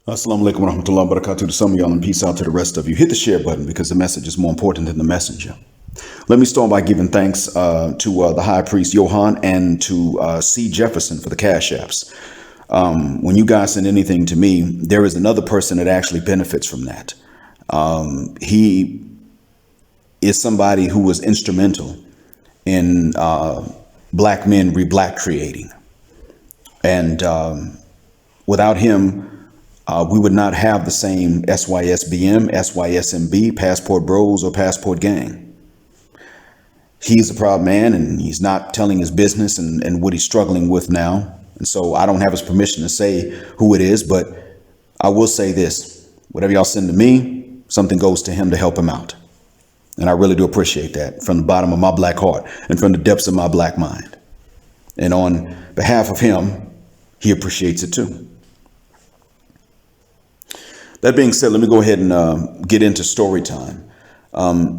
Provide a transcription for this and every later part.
Assalamu alaikum wa rahmatullahi wa barakatuh to some of y'all and peace out to the rest of you. Hit the share button because the message is more important than the messenger. Let me start by giving thanks to the High Priest Johan and to C. Jefferson for the cash apps. When you guys send anything to me, there is another person that actually benefits from that. He is somebody who was instrumental in black men re-black creating. And without him, we would not have the same SYSBM, SYSMB, Passport Bros, or Passport Gang. He's a proud man, and he's not telling his business and what he's struggling with now. And so I don't have his permission to say who it is, but I will say this. Whatever y'all send to me, something goes to him to help him out. And I really do appreciate that from the bottom of my black heart and from the depths of my black mind. And on behalf of him, he appreciates it too. That being said, let me go ahead and get into story time.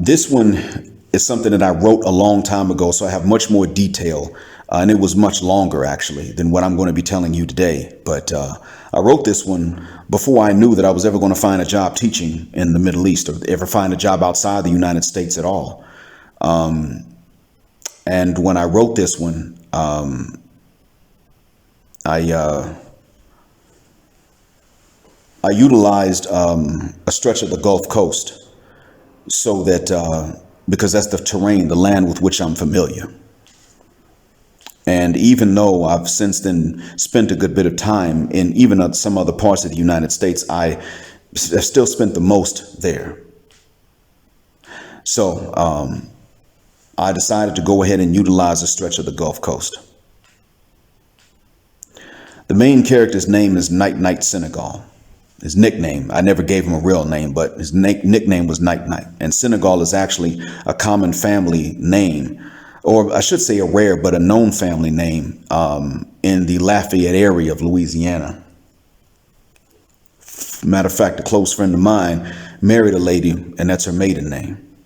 This one is something that I wrote a long time ago, so I have much more detail, and it was much longer actually than what I'm going to be telling you today. But I wrote this one before I knew that I was ever going to find a job teaching in the Middle East or ever find a job outside the United States at all. And when I wrote this one, I utilized a stretch of the Gulf Coast so that because that's the terrain, the land with which I'm familiar. And even though I've since then spent a good bit of time in even some other parts of the United States, I have still spent the most there. So I decided to go ahead and utilize a stretch of the Gulf Coast. The main character's name is Night Night Senegal. His nickname, I never gave him a real name, but his nickname was Night Night. And Senegal is actually a common family name, or I should say a rare but a known family name in the Lafayette area of Louisiana. Matter of fact, a close friend of mine married a lady, and that's her maiden name.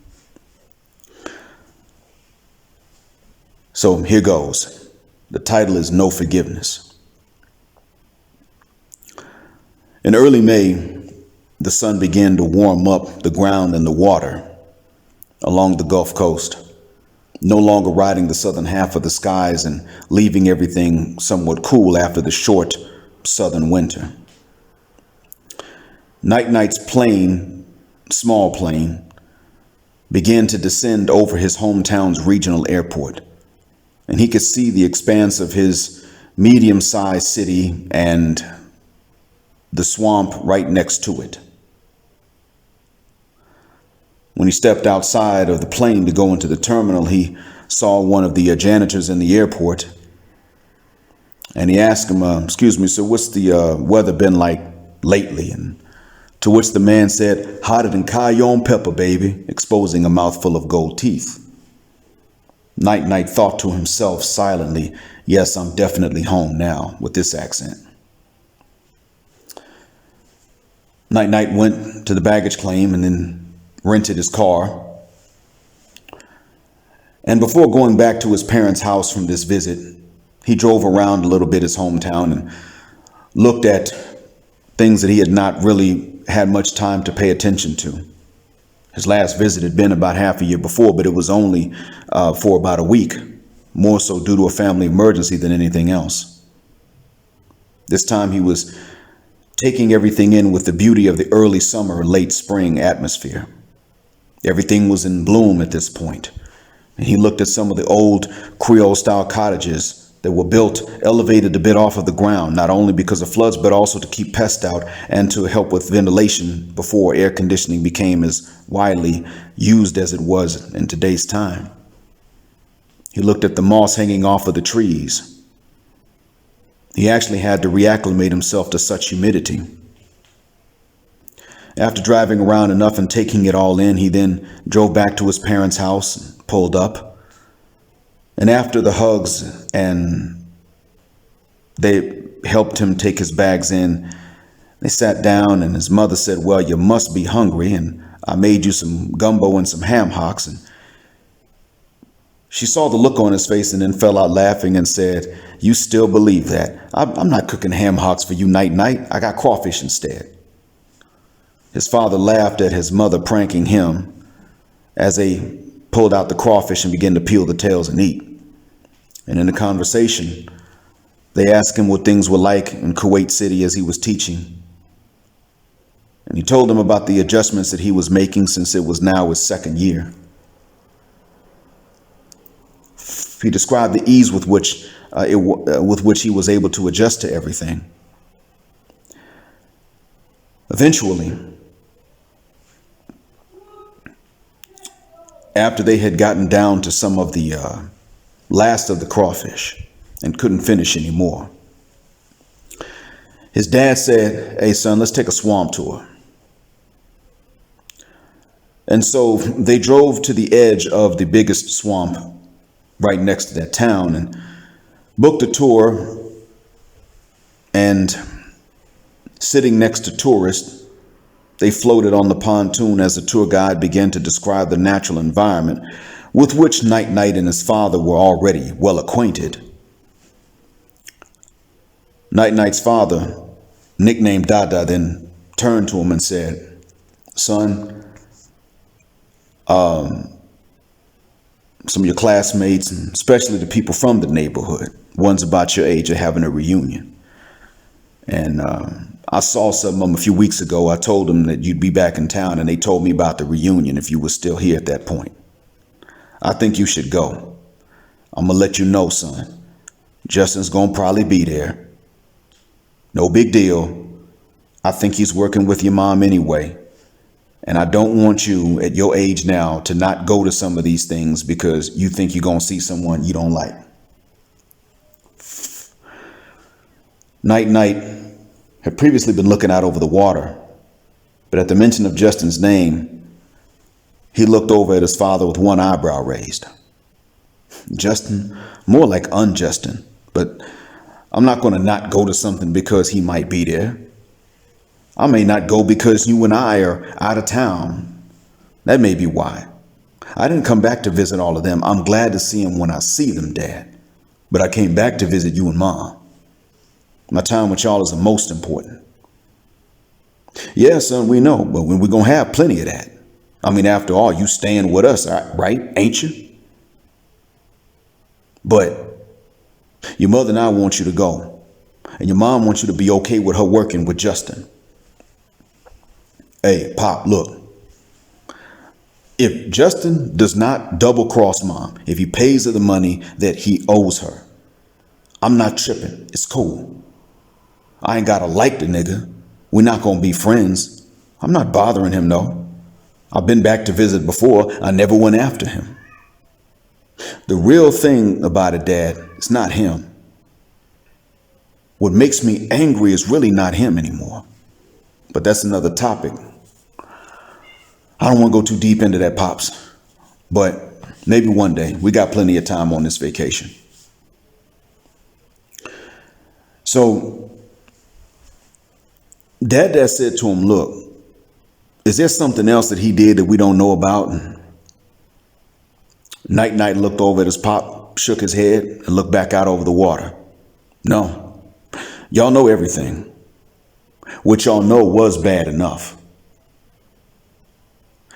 So here goes. The title is No Forgiveness. In early May, the sun began to warm up the ground and the water along the Gulf Coast, no longer riding the southern half of the skies and leaving everything somewhat cool after the short southern winter. Night Night's plane, small plane, began to descend over his hometown's regional airport, and he could see the expanse of his medium-sized city and the swamp right next to it. When he stepped outside of the plane to go into the terminal, he saw one of the janitors in the airport, and he asked him, excuse me, so what's the weather been like lately? And to which the man said, hotter than cayenne pepper, baby, exposing a mouthful of gold teeth. Night Night thought to himself silently, yes, I'm definitely home now, with this accent. Night Night went to the baggage claim and then rented his car. And before going back to his parents' house from this visit, he drove around a little bit his hometown and looked at things that he had not really had much time to pay attention to. His last visit had been about half a year before, but it was only for about a week, more so due to a family emergency than anything else. This time he was taking everything in with the beauty of the early summer, late spring atmosphere. Everything was in bloom at this point, and he looked at some of the old Creole-style cottages that were built, elevated a bit off of the ground, not only because of floods, but also to keep pests out and to help with ventilation before air conditioning became as widely used as it was in today's time. He looked at the moss hanging off of the trees. He actually had to reacclimate himself to such humidity. After driving around enough and taking it all in, he then drove back to his parents' house and pulled up. And after the hugs and they helped him take his bags in, they sat down and his mother said, well, you must be hungry, and I made you some gumbo and some ham hocks. And She saw the look on his face and then fell out laughing and said, "You still believe that? I'm not cooking ham hocks for you night night. I got crawfish instead." His father laughed at his mother pranking him as they pulled out the crawfish and began to peel the tails and eat. And in the conversation, they asked him what things were like in Kuwait City as he was teaching. And he told them about the adjustments that he was making since it was now his second year. He described the ease with which he was able to adjust to everything. Eventually, after they had gotten down to some of the last of the crawfish and couldn't finish anymore, his dad said, "Hey son, let's take a swamp tour." And so they drove to the edge of the biggest swamp right next to that town and booked a tour. And sitting next to tourists, they floated on the pontoon as the tour guide began to describe the natural environment with which Night Night and his father were already well acquainted. Night Night's father, nicknamed Dada, then turned to him and said, "Son, some of your classmates, and especially the people from the neighborhood, ones about your age, are having a reunion. And I saw some of them a few weeks ago. I told them that you'd be back in town, and they told me about the reunion if you were still here at that point. I think you should go. I'm going to let you know, son. Justin's going to probably be there. No big deal. I think he's working with your mom anyway. And I don't want you at your age now to not go to some of these things because you think you're going to see someone you don't like." Night Night had previously been looking out over the water, but at the mention of Justin's name, he looked over at his father with one eyebrow raised. "Justin? More like unJustin, but I'm not going to not go to something because he might be there. I may not go because you and I are out of town. That may be why. I didn't come back to visit all of them. I'm glad to see them when I see them, Dad. But I came back to visit you and Mom. My time with y'all is the most important." "Yeah, son, we know, but we're going to have plenty of that. I mean, after all, you staying with us, right? Ain't you? But your mother and I want you to go. And your mom wants you to be okay with her working with Justin. Hey, Pop, look. If Justin does not double cross Mom, if he pays her the money that he owes her, I'm not tripping. It's cool. I ain't got to like the nigga. We're not going to be friends. I'm not bothering him, though. I've been back to visit before. I never went after him. The real thing about it, Dad, it's not him. What makes me angry is really not him anymore. But that's another topic. I don't want to go too deep into that, Pops. But maybe one day. We got plenty of time on this vacation." So Dad said to him, "Look, is there something else that he did that we don't know about?" And Night Night looked over at his pop, shook his head, and looked back out over the water. "No, y'all know everything. What y'all know was bad enough."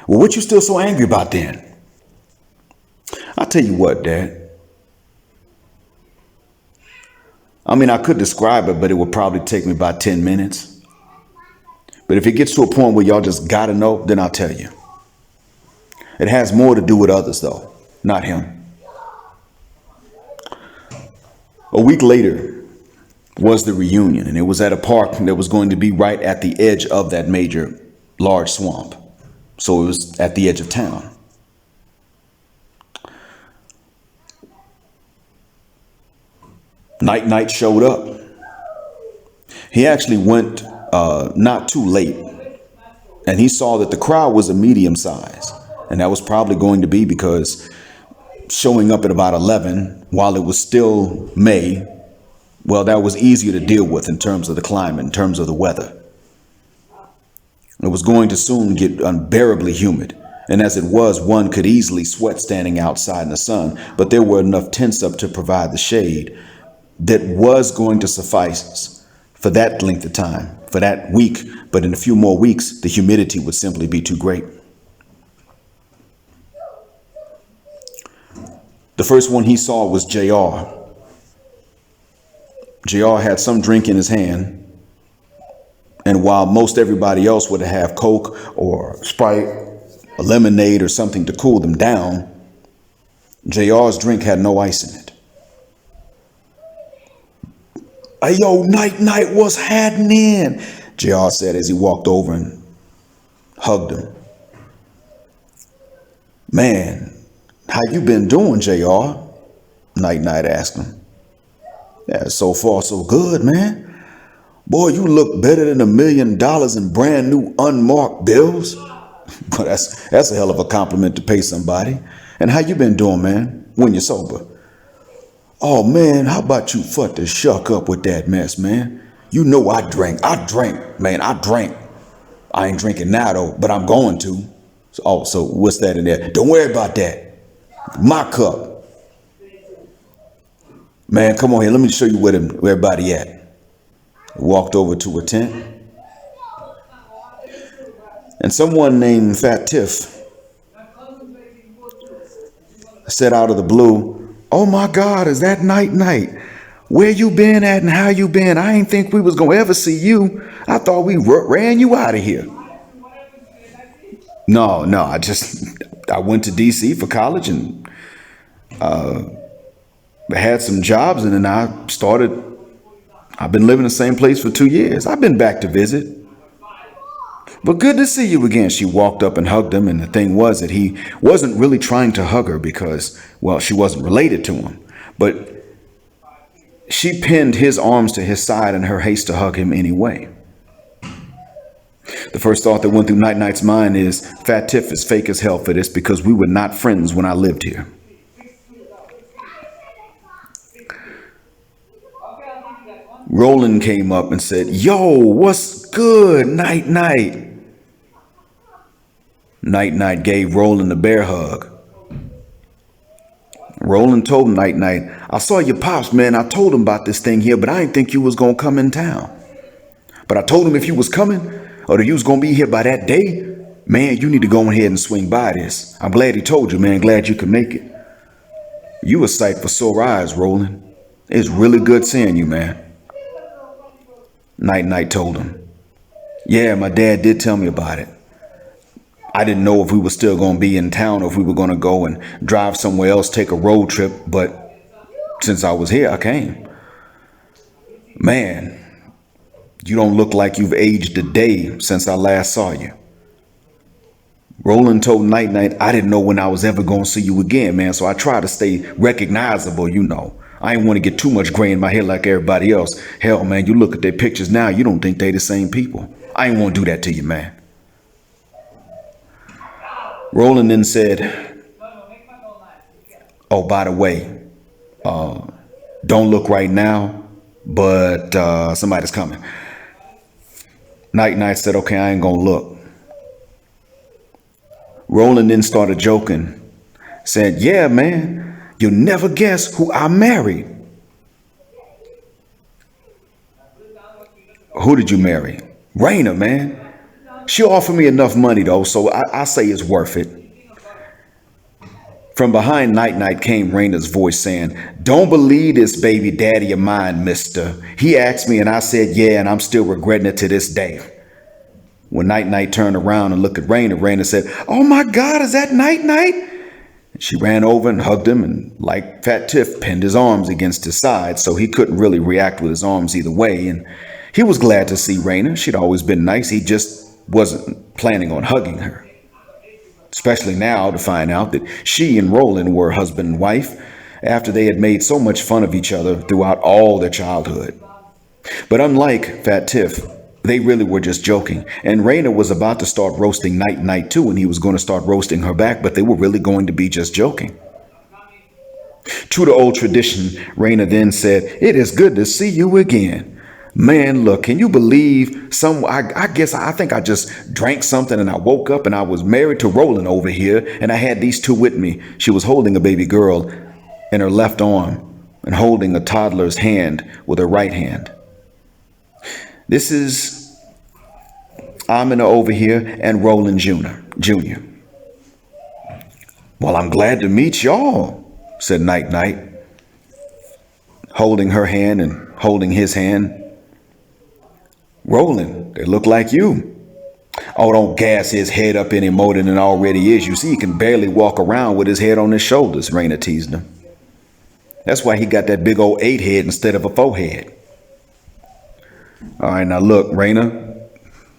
"Well, what you still so angry about then?" "I'll tell you what, Dad. I mean, I could describe it, but it would probably take me about 10 minutes. But if it gets to a point where y'all just gotta know, then I'll tell you. It has more to do with others, though, not him." A week later was the reunion, and it was at a park that was going to be right at the edge of that major large swamp. So it was at the edge of town. Night Night showed up. He actually went not too late, and he saw that the crowd was a medium size, and that was probably going to be because showing up at about 11 while it was still May, well, that was easier to deal with in terms of the climate, in terms of the weather. It was going to soon get unbearably humid, And as it was, one could easily sweat standing outside in the sun, but there were enough tents up to provide the shade that was going to suffice for that length of time, for that week. But in a few more weeks, the humidity would simply be too great. The first one he saw was JR. JR had some drink in his hand, and while most everybody else would have Coke or Sprite, a lemonade or something to cool them down, JR's drink had no ice in it. "Hey, yo, night, what's happening?" JR said as he walked over and hugged him. "Man, how you been doing, JR?" Night asked him. "Yeah, so far so good, man. Boy, you look better than $1 million in brand new unmarked bills." But that's a hell of a compliment to pay somebody. "And how you been doing, man, when you're sober?" "Oh, man, how about you fuck the shuck up with that mess, man? You know I drank, man, I drank. I ain't drinking now, though, but I'm going to." So what's that in there? "Don't worry about that. My cup." "Man, come on here. Let me show you where everybody at." Walked over to a tent. And someone named Fat Tiff said out of the blue, "Oh my God, is that Night? Where you been at and how you been? I ain't think we was gonna ever see you. I thought we ran you out of here." No, I went to DC for college and had some jobs, and then I've been living in the same place for 2 years. I've been back to visit. "But good to see you again." She walked up and hugged him, and the thing was that he wasn't really trying to hug her because, well, she wasn't related to him. But she pinned his arms to his side in her haste to hug him anyway. The first thought that went through Night's mind is, Fat Tiff is fake as hell for this because we were not friends when I lived here. Roland came up and said, "Yo, what's good, Night?" Night gave Roland a bear hug. Roland told Night, "I saw your pops, man. I told him about this thing here, but I didn't think you was gonna come in town. But I told him if you was coming, or that you was gonna be here by that day, man, you need to go ahead and swing by this. I'm glad he told you, man. Glad you could make it. You a sight for sore eyes, Roland. It's really good seeing you, man." Night told him, "Yeah, my dad did tell me about it. I didn't know if we were still going to be in town or if we were going to go and drive somewhere else, take a road trip. But since I was here, I came. Man, you don't look like you've aged a day since I last saw you." Roland told Night, "I didn't know when I was ever going to see you again, man. So I try to stay recognizable, you know. I ain't want to get too much gray in my hair like everybody else. Hell, man, you look at their pictures now, you don't think they the same people. I ain't want to do that to you, man." Roland then said, "Oh, by the way, don't look right now, but somebody's coming." Night said, "Okay, I ain't gonna look." Roland then started joking, said, "Yeah, man, you'll never guess who I married." "Who did you marry?" "Raina, man. She offered me enough money, though, so I say it's worth it." From behind Night came Raina's voice saying, "Don't believe this baby daddy of mine, mister. He asked me and I said yeah, and I'm still regretting it to this day." When Night turned around and looked at Raina said, "Oh my God, is that Night?" She ran over and hugged him and, like Fat Tiff, pinned his arms against his side so he couldn't really react with his arms either way. And he was glad to see Raina. She'd always been nice. He just wasn't planning on hugging her. Especially now to find out that she and Roland were husband and wife after they had made so much fun of each other throughout all their childhood. But unlike Fat Tiff, they really were just joking. And Raina was about to start roasting Night too, and he was going to start roasting her back, but they were really going to be just joking. True to old tradition, Raina then said, "It is good to see you again. Man, look, can you believe I guess I think I just drank something and I woke up and I was married to Roland over here and I had these two with me. She was holding a baby girl in her left arm and holding a toddler's hand with her right hand. This is Amina over here and Roland Jr. Well, I'm glad to meet y'all, said Night Night, holding her hand and holding his hand. Roland, they look like you. Oh, don't gas his head up any more than it already is. You see, he can barely walk around with his head on his shoulders, Raina teased him. That's why he got that big old 8 head instead of a 4 head. All right, now look, Raina.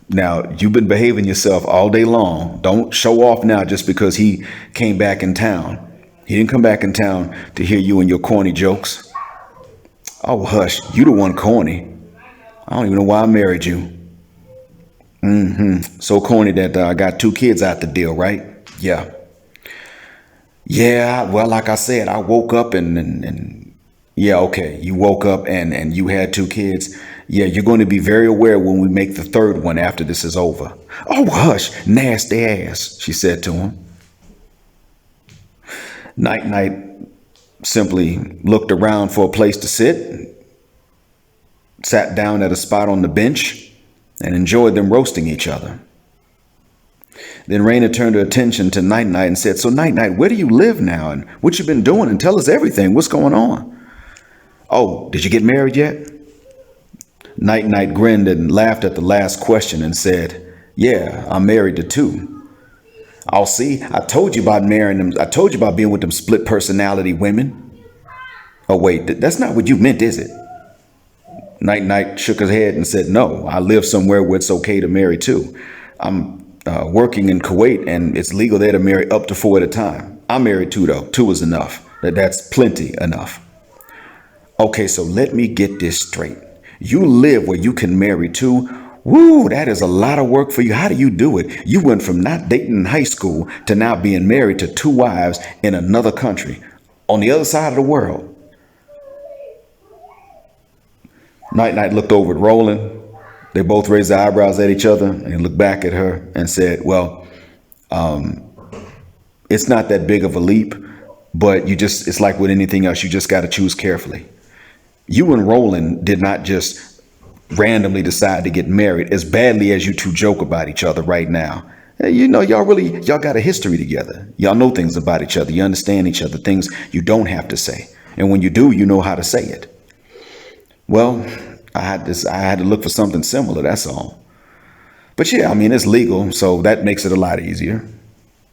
Now, you've been behaving yourself all day long. Don't show off now just because he came back in town. He didn't come back in town to hear you and your corny jokes. Oh, hush. You the one corny. I don't even know why I married you. So corny that I got 2 kids out the deal, right? Yeah. Yeah, well, like I said, I woke up and yeah, okay. You woke up and you had 2 kids. Yeah, you're going to be very aware when we make the 3rd one after this is over. Oh, hush, nasty ass, she said to him. Night Night simply looked around for a place to sit, sat down at a spot on the bench, and enjoyed them roasting each other. Then Raina turned her attention to Night Night and said, so Night Night, where do you live now and what you been doing? And tell us everything. What's going on? Oh, did you get married yet? Night Night grinned and laughed at the last question and said, yeah, I'm married to 2. I'll see. I told you about marrying them. I told you about being with them split personality women. Oh, wait, that's not what you meant, is it? Night Night shook his head and said, no, I live somewhere where it's okay to marry 2. I'm working in Kuwait and it's legal there to marry up to 4 at a time. I'm married 2 though. 2 is enough. That's plenty enough. Okay, so let me get this straight. You live where you can marry 2. Woo, that is a lot of work for you. How do you do it? You went from not dating in high school to now being married to 2 wives in another country on the other side of the world. Night Night looked over at Roland. They both raised their eyebrows at each other and looked back at her and said, well, it's not that big of a leap, but it's like with anything else. You just got to choose carefully. You and Roland did not just randomly decide to get married as badly as you 2 joke about each other right now. You know, y'all got a history together. Y'all know things about each other. You understand each other, things you don't have to say. And when you do, you know how to say it. Well, I had to look for something similar. That's all. But yeah, I mean, it's legal, so that makes it a lot easier.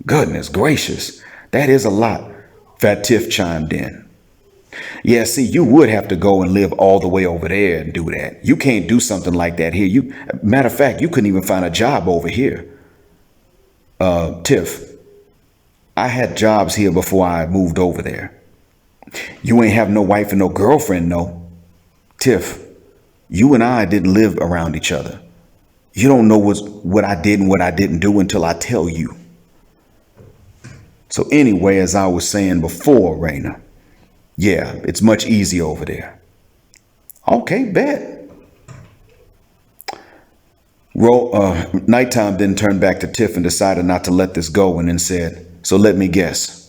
Goodness gracious. That is a lot. Fat Tiff chimed in. Yeah, see, you would have to go and live all the way over there and do that. You can't do something like that here. Matter of fact, you couldn't even find a job over here. Tiff, I had jobs here before I moved over there. You ain't have no wife and no girlfriend, no. Tiff, you and I didn't live around each other. You don't know what I did and what I didn't do until I tell you. So anyway, as I was saying before, Raina, yeah, it's much easier over there. Okay, bet. Nighttime then turned back to Tiff and decided not to let this go and then said, so let me guess.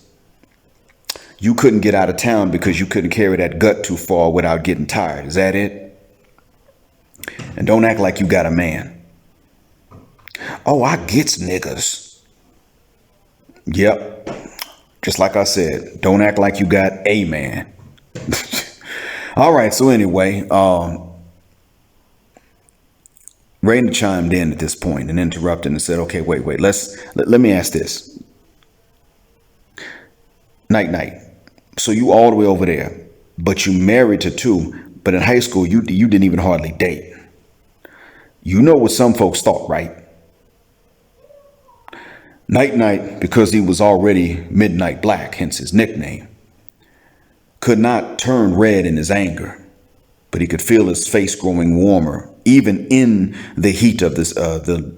You couldn't get out of town because you couldn't carry that gut too far without getting tired. Is that it? And don't act like you got a man. Oh, I gets niggas. Yep. Just like I said, don't act like you got a man. All right. So anyway, Raina chimed in at this point and interrupted and said, okay, wait, let me ask this. Night. So you all the way over there, but you married to 2, but in high school, you didn't even hardly date. You know what some folks thought, right? Night, because he was already Midnight Black, hence his nickname, could not turn red in his anger, but he could feel his face growing warmer, even in the heat of the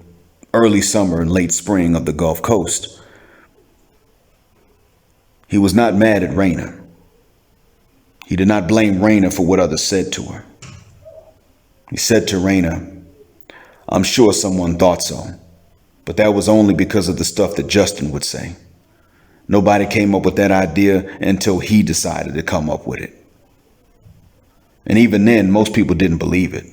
early summer and late spring of the Gulf Coast. He was not mad at Raina. He did not blame Raina for what others said to her. He said to Raina, "I'm sure someone thought so, but that was only because of the stuff that Justin would say. Nobody came up with that idea until he decided to come up with it. And even then, most people didn't believe it.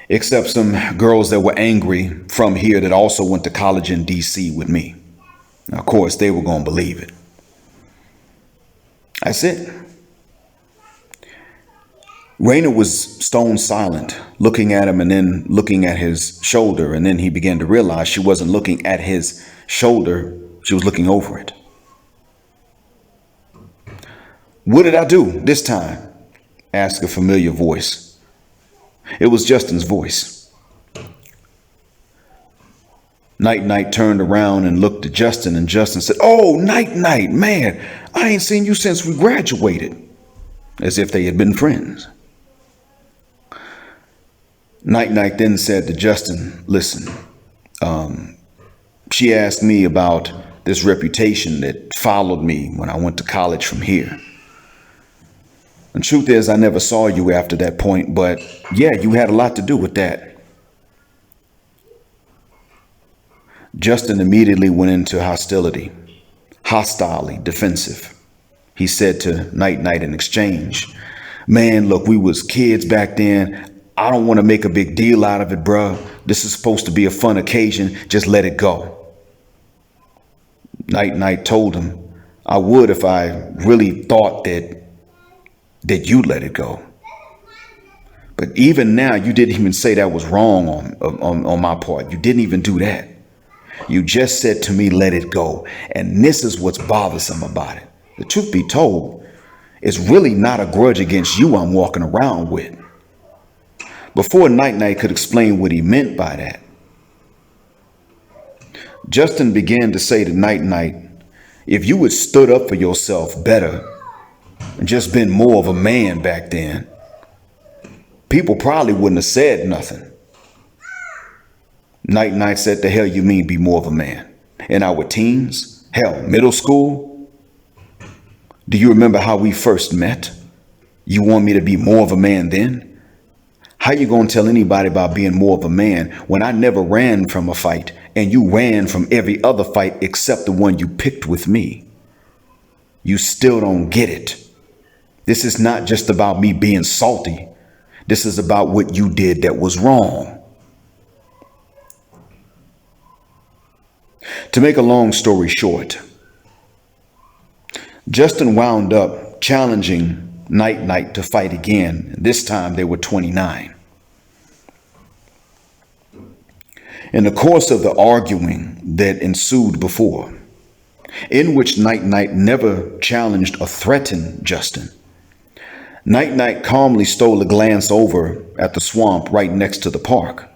Except some girls that were angry from here that also went to college in DC with me. Now, of course, they were going to believe it. That's it." Raina was stone silent, looking at him and then looking at his shoulder. And then he began to realize she wasn't looking at his shoulder. She was looking over it. "What did I do this time?" asked a familiar voice. It was Justin's voice. Night Night turned around and looked at Justin, and Justin said, "Oh, Night Night, man, I ain't seen you since we graduated," as if they had been friends. Night Night then said to Justin, "Listen, she asked me about this reputation that followed me when I went to college from here. The truth is, I never saw you after that point, but yeah, you had a lot to do with that." Justin immediately went into hostility, hostilely defensive. He said to Night Night in exchange, "Man, look, we was kids back then. I don't want to make a big deal out of it, bruh. This is supposed to be a fun occasion. Just let it go." Night Night told him, "I would if I really thought that you'd let it go. But even now, you didn't even say that was wrong on my part. You didn't even do that. You just said to me, let it go. And this is what's bothersome about it. The truth be told, it's really not a grudge against you I'm walking around with." Before Night Night could explain what he meant by that, Justin began to say to Night Night, "If you had stood up for yourself better and just been more of a man back then, people probably wouldn't have said nothing." Night Night said, "The hell you mean be more of a man? In our teens? Hell, middle school? Do you remember how we first met? You want me to be more of a man then? How you gonna tell anybody about being more of a man when I never ran from a fight and you ran from every other fight except the one you picked with me? You still don't get it. This is not just about me being salty. This is about what you did that was wrong." To make a long story short, Justin wound up challenging Night Night to fight again. This time they were 29. In the course of the arguing that ensued before, in which Night Night never challenged or threatened Justin, Night Night calmly stole a glance over at the swamp right next to the park.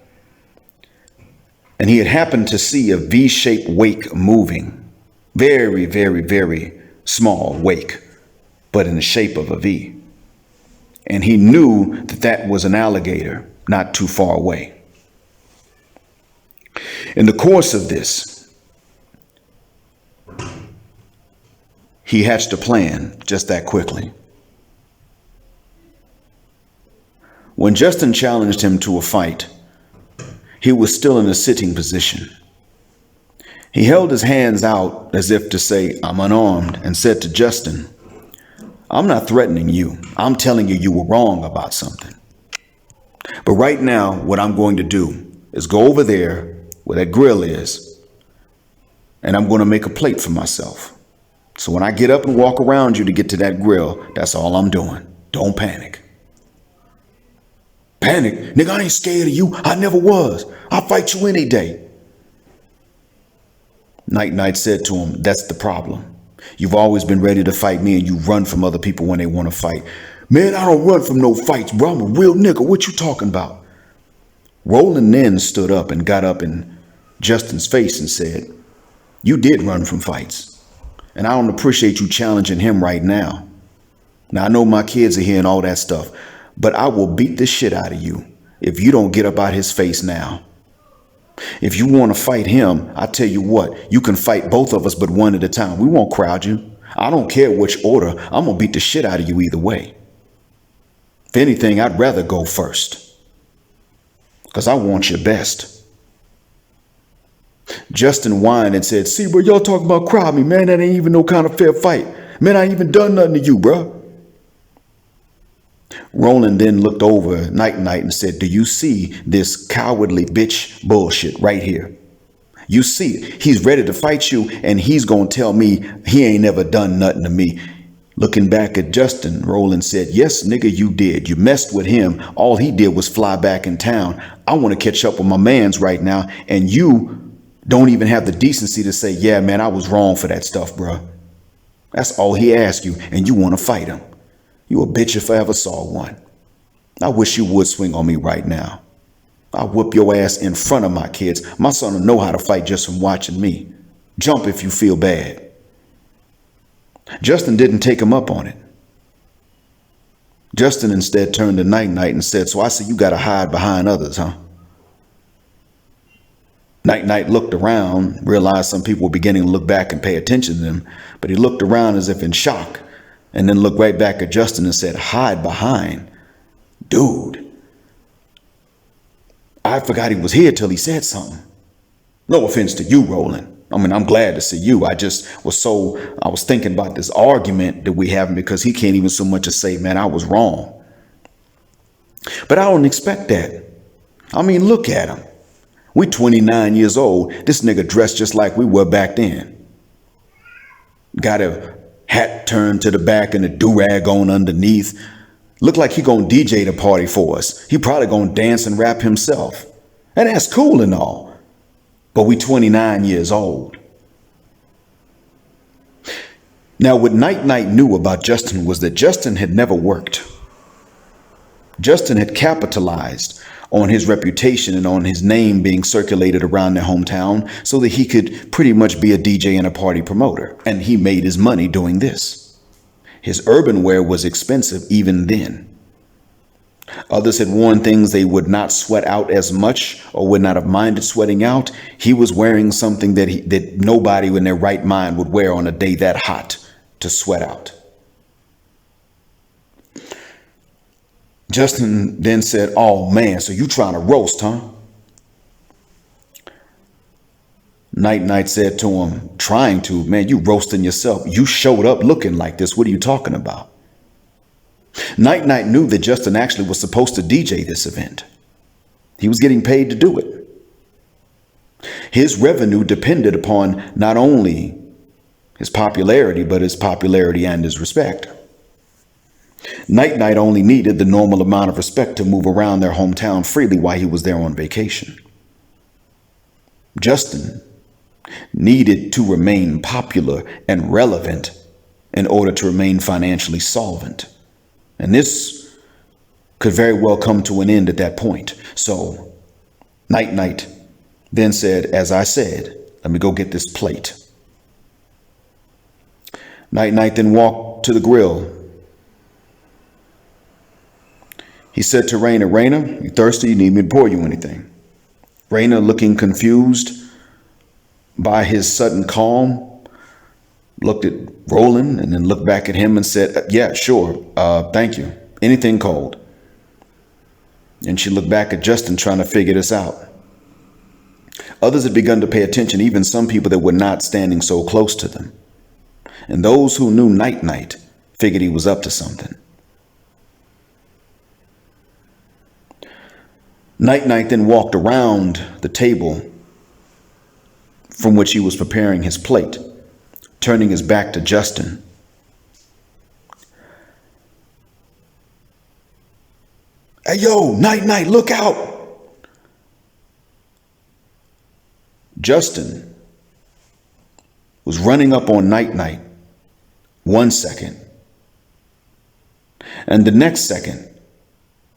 And he had happened to see a V-shaped wake moving. Very, very, very small wake, but in the shape of a V. And he knew that that was an alligator not too far away. In the course of this, he hatched a plan just that quickly. When Justin challenged him to a fight, he was still in a sitting position. He held his hands out as if to say, "I'm unarmed," and said to Justin, "I'm not threatening you. I'm telling you you were wrong about something. But right now, what I'm going to do is go over there where that grill is, and I'm going to make a plate for myself. So when I get up and walk around you to get to that grill, that's all I'm doing. Don't panic." "Panic? Nigga, I ain't scared of you. I never was. I'll fight you any day." Night Night said to him, "That's the problem. You've always been ready to fight me, and you run from other people when they want to fight." "Man, I don't run from no fights, bro. I'm a real nigga. What you talking about?" Roland then stood up and got up in Justin's face and said, "You did run from fights, and I don't appreciate you challenging him right now. Now, I know my kids are here and all that stuff, but I will beat the shit out of you if you don't get up out his face now. If you want to fight him, I tell you what, you can fight both of us, but one at a time. We won't crowd you. I don't care which order. I'm going to beat the shit out of you either way. If anything, I'd rather go first." because I want your best. Justin whined and said, see, bro, y'all talking about crowd me, man. That ain't even no kind of fair fight. Man, I ain't even done nothing to you, bro. Roland then looked over Night Night and said, do you see this cowardly bitch bullshit right here? You see it. He's ready to fight you, and he's going to tell me he ain't never done nothing to me. Looking back at Justin, Roland said, yes, nigga, you did. You messed with him. All he did was fly back in town. I want to catch up with my mans right now, and you don't even have the decency to say, yeah, man, I was wrong for that stuff, bro. That's all he asked you, and you want to fight him. You a bitch if I ever saw one. I wish you would swing on me right now. I'll whoop your ass in front of my kids. My son will know how to fight just from watching me. Jump if you feel bad. Justin didn't take him up on it. Justin instead turned to Night Night and said, so I see you got to hide behind others, huh? Night Night looked around, realized some people were beginning to look back and pay attention to them, but he looked around as if in shock and then looked right back at Justin and said, hide behind? Dude. I forgot he was here till he said something. No offense to you, Roland. I mean, I'm glad to see you. I was thinking about this argument that we having because he can't even so much as say, man, I was wrong. But I don't expect that. I mean, look at him. We 29 years old. This nigga dressed just like we were back then. Got a hat turned to the back and a do-rag on underneath. Look like he gonna DJ the party for us. He probably gonna dance and rap himself. And that's cool and all. But we 29 years old. Now, what Night Night knew about Justin was that Justin had never worked. Justin had capitalized on his reputation and on his name being circulated around their hometown so that he could pretty much be a DJ and a party promoter. And he made his money doing this. His urban wear was expensive even then. Others had worn things they would not sweat out as much or would not have minded sweating out. He was wearing something that nobody in their right mind would wear on a day that hot to sweat out. Justin then said, oh man, so you trying to roast, huh? Night Night said to him, trying to, man, you roasting yourself. You showed up looking like this. What are you talking about? Night Night knew that Justin actually was supposed to DJ this event. He was getting paid to do it. His revenue depended upon not only his popularity, but his popularity and his respect. Night Night only needed the normal amount of respect to move around their hometown freely while he was there on vacation. Justin needed to remain popular and relevant in order to remain financially solvent. And this could very well come to an end at that point. So Night Night then said, as I said, let me go get this plate. Night Night then walked to the grill. He said to Raina, Raina, you thirsty? You need me to pour you anything? Raina, looking confused by his sudden calm, looked at Roland and then looked back at him and said, yeah, sure. Thank you. Anything cold. And she looked back at Justin trying to figure this out. Others had begun to pay attention, even some people that were not standing so close to them. And those who knew Night Night figured he was up to something. Night Night then walked around the table from which he was preparing his plate, turning his back to Justin. Hey, yo, Night Night, look out! Justin was running up on Night Night 1 second. And the next second,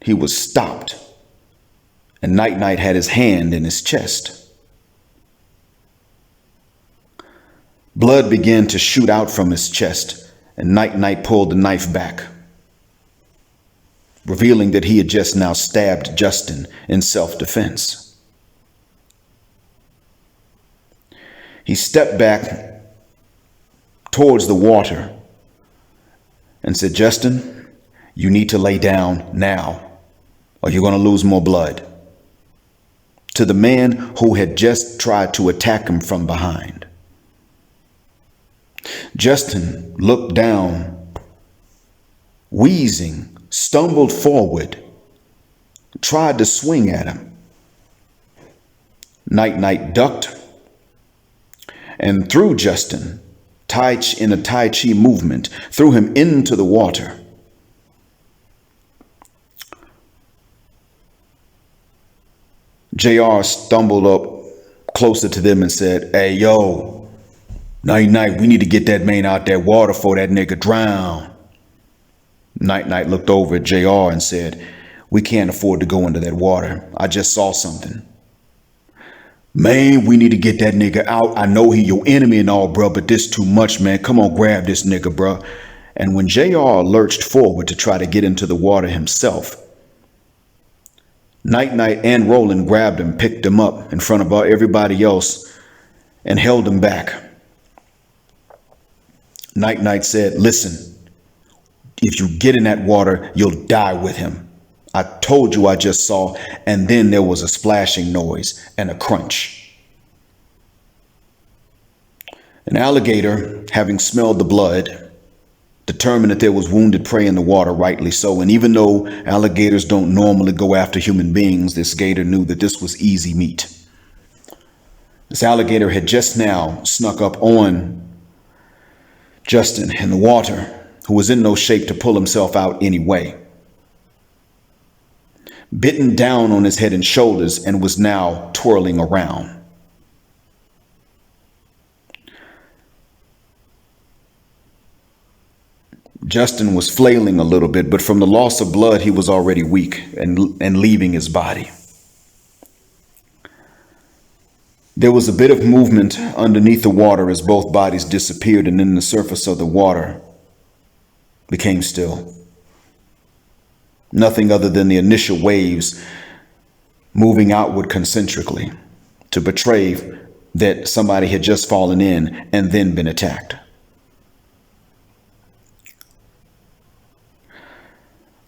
he was stopped. And Night Night had his hand in his chest. Blood began to shoot out from his chest, and Night Night pulled the knife back, revealing that he had just now stabbed Justin in self-defense. He stepped back towards the water and said, Justin, you need to lay down now, or you're going to lose more blood. to the man who had just tried to attack him from behind. Justin looked down, wheezing, stumbled forward, tried to swing at him. Night ducked and threw Justin in a Tai Chi movement, threw him into the water. JR stumbled up closer to them and said, "Hey, yo, Night, we need to get that man out that water before that nigga drown." Night looked over at JR and said, "We can't afford to go into that water. I just saw something." "Man, we need to get that nigga out. I know he your enemy and all, bro, but this too much, man. Come on, grab this nigga, bro." And when JR lurched forward to try to get into the water himself, Night and Roland grabbed him, picked him up in front of everybody else, and held him back. Night said, "Listen, if you get in that water, you'll die with him. I told you I just saw." And then there was a splashing noise and a crunch. An alligator, having smelled the blood, determined that there was wounded prey in the water, rightly so. And even though alligators don't normally go after human beings, this gator knew that this was easy meat. This alligator had just now snuck up on Justin in the water, who was in no shape to pull himself out anyway. Bitten down on his head and shoulders and was now twirling around. Justin was flailing a little bit, but from the loss of blood, he was already weak and leaving his body. There was a bit of movement underneath the water as both bodies disappeared, and then the surface of the water became still. Nothing other than the initial waves moving outward concentrically to betray that somebody had just fallen in and then been attacked.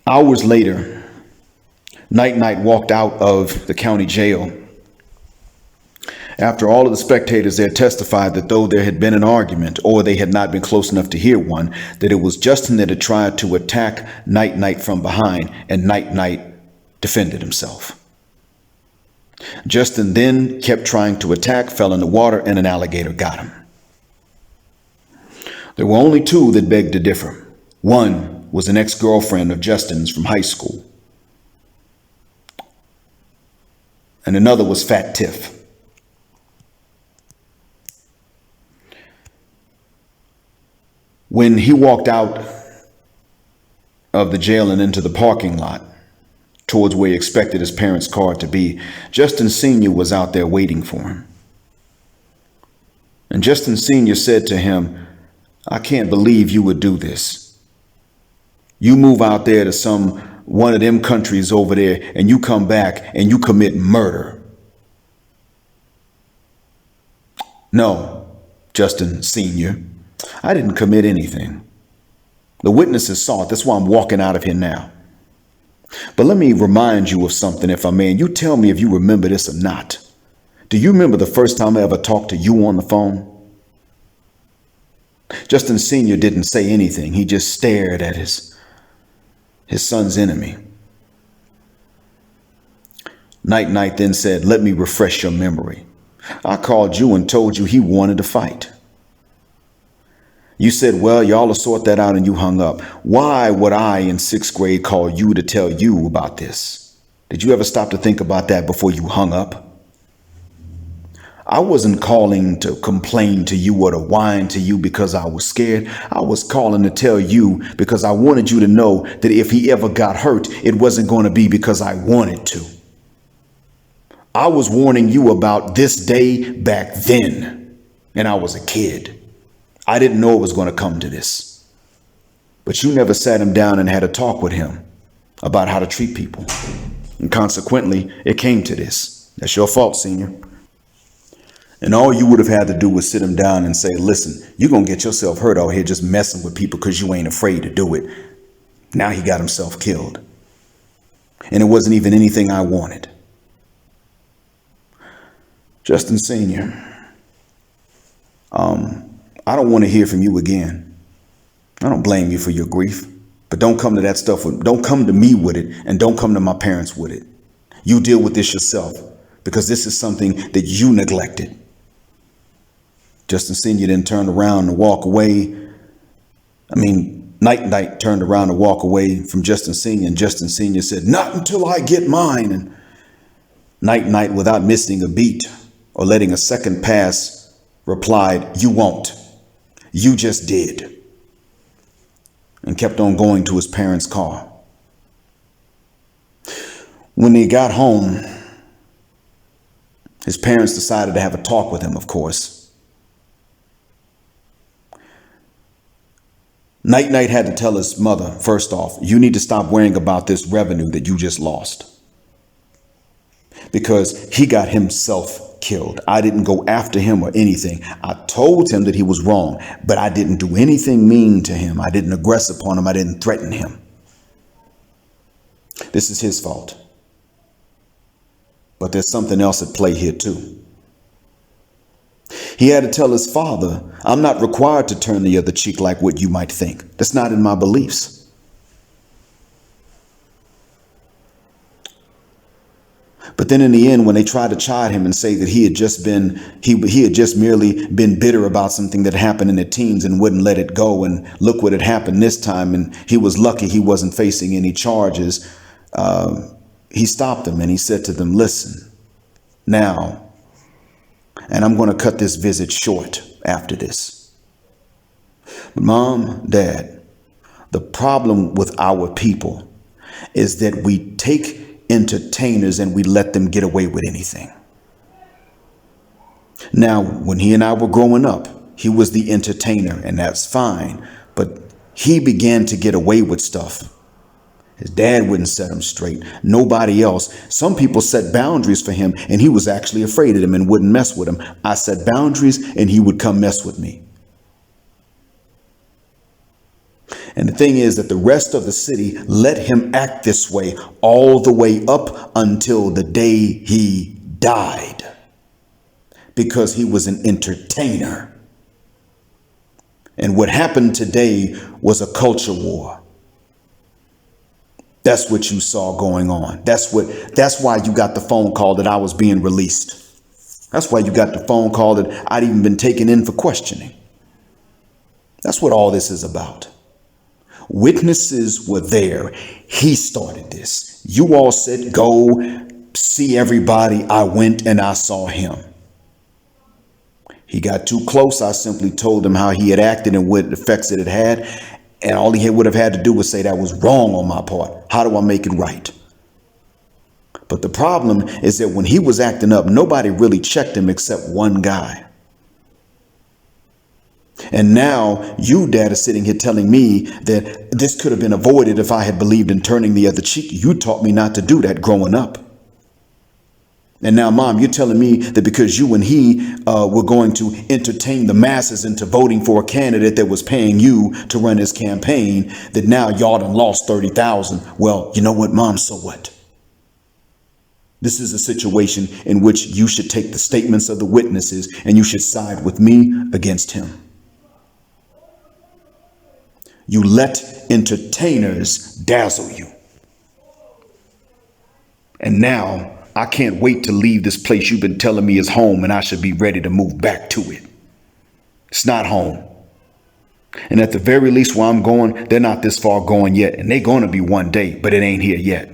Hours later, Night walked out of the county jail. After all of the spectators there testified that though there had been an argument, or they had not been close enough to hear one, that it was Justin that had tried to attack Night from behind, and Night defended himself. Justin then kept trying to attack, fell in the water, and an alligator got him. There were only two that begged to differ. One was an ex-girlfriend of Justin's from high school, and another was Fat Tiff. When he walked out of the jail and into the parking lot towards where he expected his parents' car to be, Justin Sr. was out there waiting for him. And Justin Sr. said to him, "I can't believe you would do this. You move out there to one of them countries over there, and you come back and you commit murder." "No, Justin Sr., I didn't commit anything. The witnesses saw it. That's why I'm walking out of here now. But let me remind you of something, if I may, and you tell me if you remember this or not. Do you remember the first time I ever talked to you on the phone?" Justin Sr. didn't say anything. He just stared at his son's enemy. Night then said, "Let me refresh your memory. I called you and told you he wanted to fight. You said, well, y'all will sort that out, and you hung up. Why would I in 6th grade call you to tell you about this? Did you ever stop to think about that before you hung up? I wasn't calling to complain to you or to whine to you because I was scared. I was calling to tell you because I wanted you to know that if he ever got hurt, it wasn't going to be because I wanted to. I was warning you about this day back then, and I was a kid. I didn't know it was going to come to this. But you never sat him down and had a talk with him about how to treat people. And consequently, it came to this. That's your fault, Senior. And all you would have had to do was sit him down and say, listen, you're going to get yourself hurt out here just messing with people because you ain't afraid to do it. Now he got himself killed. And it wasn't even anything I wanted. Justin Sr., I don't want to hear from you again. I don't blame you for your grief, but don't come to that stuff. Don't come to me with it, and don't come to my parents with it. You deal with this yourself, because this is something that you neglected. Justin Sr. then turned around to walk away. Night turned around to walk away from Justin Sr., and Justin Sr. said, "Not until I get mine." And Night, without missing a beat or letting a second pass, replied, "You won't. You just did." And kept on going to his parents' car. When he got home, his parents decided to have a talk with him, of course. Night had to tell his mother, first off, "You need to stop worrying about this revenue that you just lost." Because he got himself killed. I didn't go after him or anything. I told him that he was wrong, but I didn't do anything mean to him. I didn't aggress upon him. I didn't threaten him. This is his fault. But there's something else at play here too. He had to tell his father, "I'm not required to turn the other cheek like what you might think. That's not in my beliefs." But then in the end, when they tried to chide him and say that he had just merely been bitter about something that happened in the teens and wouldn't let it go, and look what had happened this time, and he was lucky he wasn't facing any charges, he stopped them and he said to them, "Listen, now, and I'm going to cut this visit short after this. But Mom, Dad, the problem with our people is that we take entertainers and we let them get away with anything. Now, when he and I were growing up, he was the entertainer, and that's fine. But he began to get away with stuff. His dad wouldn't set him straight. Nobody else. Some people set boundaries for him, and he was actually afraid of them and wouldn't mess with them. I set boundaries, and he would come mess with me. And the thing is that the rest of the city let him act this way all the way up until the day he died, because he was an entertainer. And what happened today was a culture war. That's what you saw going on. That's why you got the phone call that I was being released. That's why you got the phone call that I'd even been taken in for questioning. That's what all this is about. Witnesses were there. He started this. You all said, "Go see everybody." I went and I saw him. He got too close. I simply told him how he had acted and what effects it had had. And all he would have had to do was say that was wrong on my part. How do I make it right? But the problem is that when he was acting up, nobody really checked him except one guy. And now you, Dad, are sitting here telling me that this could have been avoided if I had believed in turning the other cheek. You taught me not to do that growing up. And now, Mom, you're telling me that because you and he were going to entertain the masses into voting for a candidate that was paying you to run his campaign, that now y'all done lost 30,000. Well, you know what, Mom, so what? This is a situation in which you should take the statements of the witnesses and you should side with me against him. You let entertainers dazzle you. And now I can't wait to leave this place you've been telling me is home, and I should be ready to move back to it. It's not home. And at the very least, where I'm going, they're not this far going yet. And they're going to be one day, but it ain't here yet.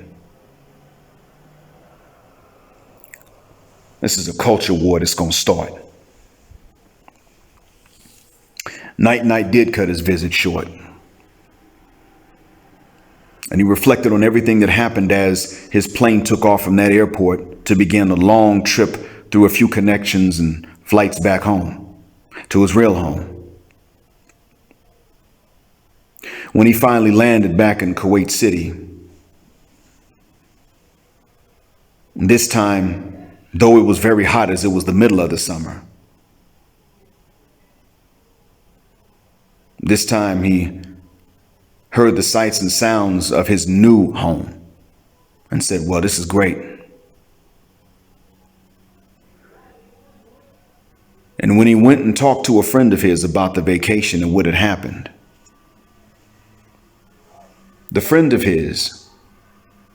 This is a culture war that's going to start. Night did cut his visit short. And he reflected on everything that happened as his plane took off from that airport to begin a long trip through a few connections and flights back home, to his real home. When he finally landed back in Kuwait City, this time, though it was very hot as it was the middle of the summer, this time he heard the sights and sounds of his new home and said, well, this is great. And when he went and talked to a friend of his about the vacation and what had happened, the friend of his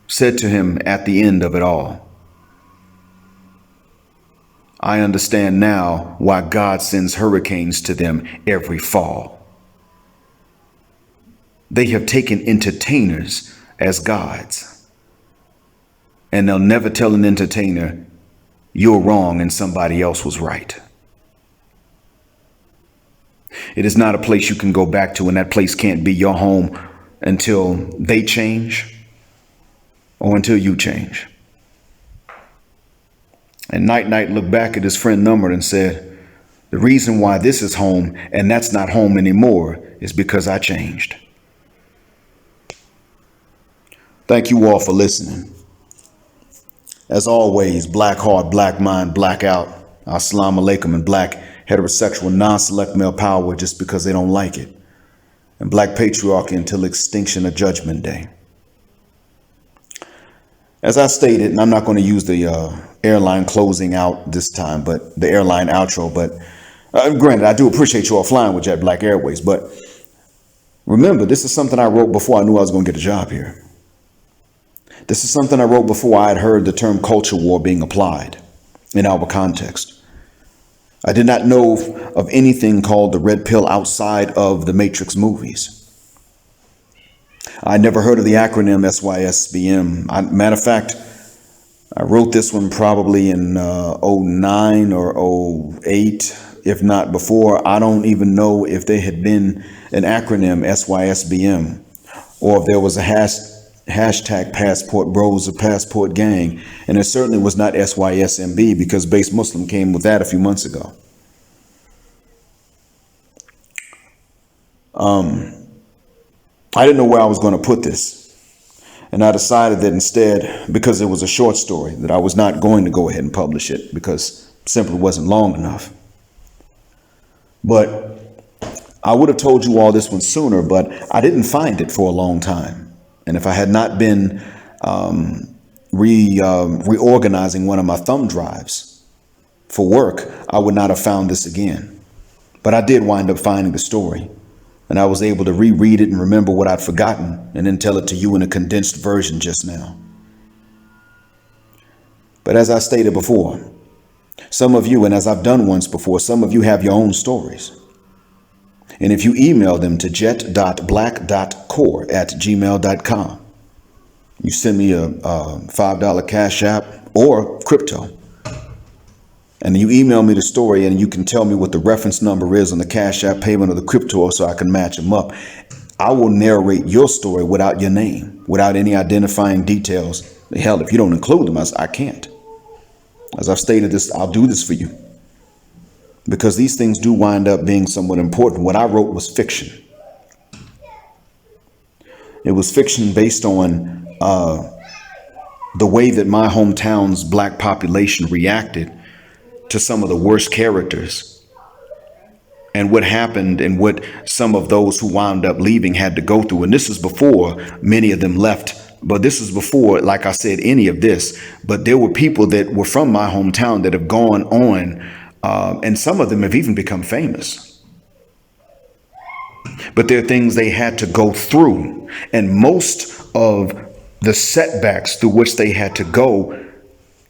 said to him at the end of it all, "I understand now why God sends hurricanes to them every fall. They have taken entertainers as gods, and they'll never tell an entertainer you're wrong and somebody else was right. It is not a place you can go back to, and that place can't be your home until they change or until you change." And Night looked back at his friend Numbered and said, "The reason why this is home and that's not home anymore is because I changed." Thank you all for listening. As always, black heart, black mind, black out. Assalamu alaikum, and black heterosexual non-select male power just because they don't like it. And black patriarchy until extinction of Judgment Day. As I stated, and I'm not going to use the airline closing out this time, but the airline outro, but granted, I do appreciate you all flying with Jet Black Airways, but remember, this is something I wrote before I knew I was going to get a job here. This is something I wrote before I had heard the term culture war being applied in our context. I did not know of anything called the red pill outside of the Matrix movies. I never heard of the acronym SYSBM. Matter of fact, I wrote this one probably in 09 or 08, if not before. I don't even know if there had been an acronym SYSBM or if there was a hashtag Passport Bros or Passport Gang. And it certainly was not SYSMB because Base Muslim came with that a few months ago. I didn't know where I was going to put this. And I decided that instead, because it was a short story, that I was not going to go ahead and publish it because it simply wasn't long enough. But I would have told you all this one sooner, but I didn't find it for a long time. And if I had not been reorganizing one of my thumb drives for work, I would not have found this again. But I did wind up finding the story. And I was able to reread it and remember what I'd forgotten and then tell it to you in a condensed version just now. But as I stated before, some of you, and as I've done once before, some of you have your own stories. And if you email them to jet.black.core@gmail.com, you send me a $5 Cash App or crypto. And you email me the story and you can tell me what the reference number is on the Cash App payment or the crypto so I can match them up. I will narrate your story without your name, without any identifying details. Hell, if you don't include them, I can't. As I've stated this, I'll do this for you. Because these things do wind up being somewhat important. What I wrote was fiction. It was fiction based on the way that my hometown's black population reacted to some of the worst characters and what happened and what some of those who wound up leaving had to go through. And this is before many of them left. But this is before, like I said, any of this. But there were people that were from my hometown that have gone on, and some of them have even become famous. But there are things they had to go through. And most of the setbacks through which they had to go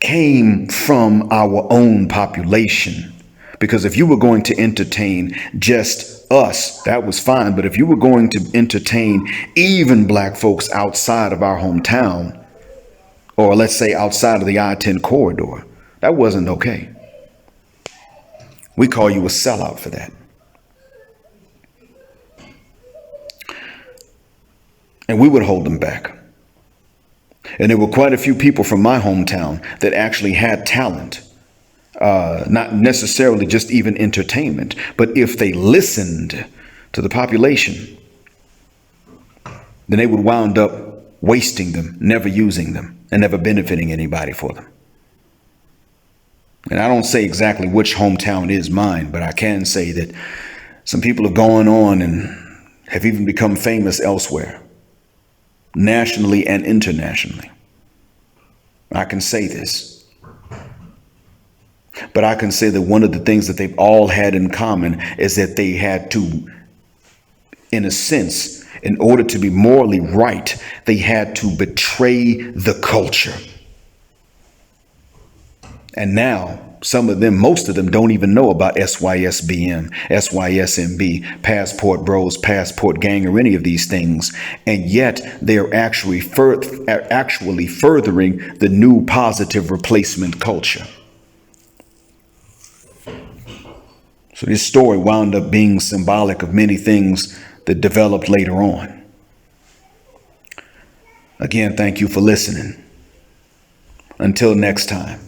came from our own population. Because if you were going to entertain just us, that was fine. But if you were going to entertain even black folks outside of our hometown, or let's say outside of the I-10 corridor, that wasn't okay. We call you a sellout for that. And we would hold them back. And there were quite a few people from my hometown that actually had talent, not necessarily just even entertainment, but if they listened to the population, then they would wound up wasting them, never using them, and never benefiting anybody for them. And I don't say exactly which hometown is mine, but I can say that some people have gone on and have even become famous elsewhere, nationally and internationally. I can say this. But I can say that one of the things that they've all had in common is that they had to, in a sense, in order to be morally right, they had to betray the culture. And now some of them, most of them don't even know about SYSBM, SYSMB, Passport Bros, Passport Gang, or any of these things. And yet they're actually furthering the new positive replacement culture. So this story wound up being symbolic of many things that developed later on. Again, thank you for listening. Until next time.